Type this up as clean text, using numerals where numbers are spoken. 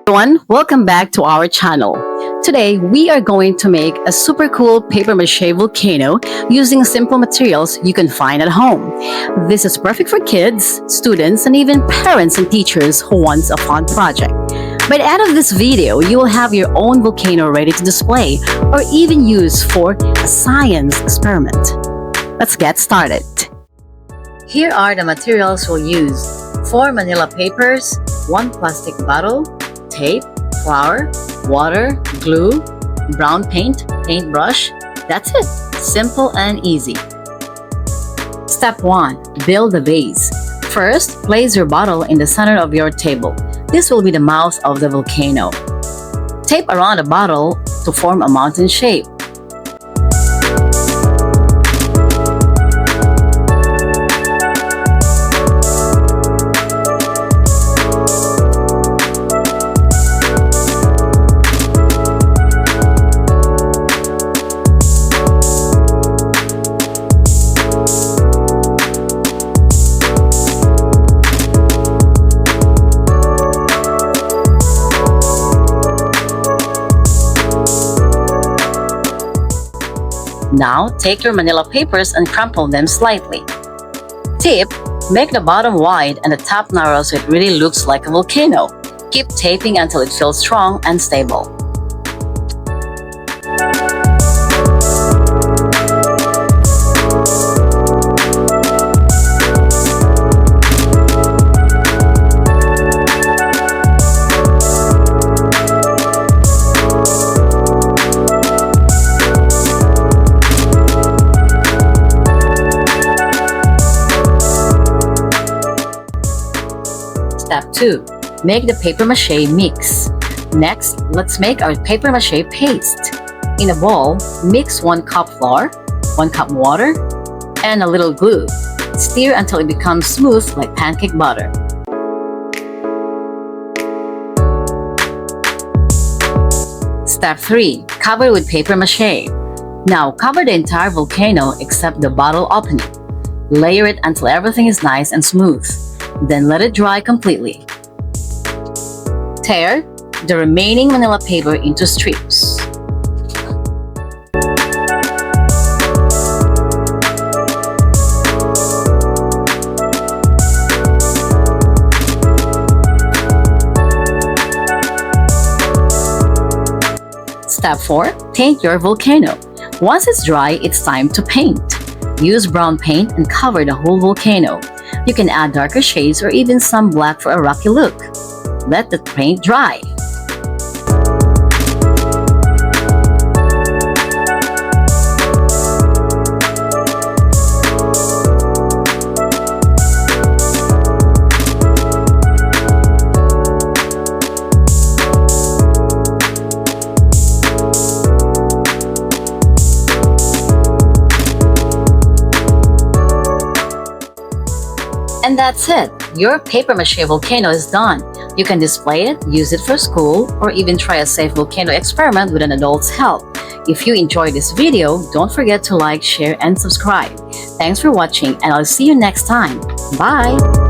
Everyone, welcome back to our channel. Today, we are going to make a super cool paper mache volcano using simple materials you can find at home. This is perfect for kids, students, and even parents and teachers who want a fun project. By the end of this video, you will have your own volcano ready to display or even use for a science experiment. Let's get started. Here are the materials we'll use. 4 manila papers, 1 plastic bottle, tape, flour, water, glue, brown paint, paintbrush. That's it. Simple and easy. Step 1. Build the base. First, place your bottle in the center of your table. This will be the mouth of the volcano. Tape around the bottle to form a mountain shape. Now, take your manila papers and crumple them slightly. Tip: make the bottom wide and the top narrow so it really looks like a volcano. Keep taping until it feels strong and stable. Step 2. Make the paper mache mix. Next, let's make our paper mache paste. In a bowl, mix 1 cup flour, 1 cup water, and a little glue. Stir until it becomes smooth like pancake butter. Step 3. Cover with paper mache. Now, cover the entire volcano except the bottle opening. Layer it until everything is nice and smooth. Then let it dry completely. Tear the remaining manila paper into strips. Step 4. Paint your volcano. Once it's dry, it's time to paint. Use brown paint and cover the whole volcano. You can add darker shades or even some black for a rocky look. Let the paint dry. And that's it! Your paper mache volcano is done. You can display it, use it for school, or even try a safe volcano experiment with an adult's help. If you enjoyed this video, don't forget to like, share, and subscribe. Thanks for watching, and I'll see you next time. Bye!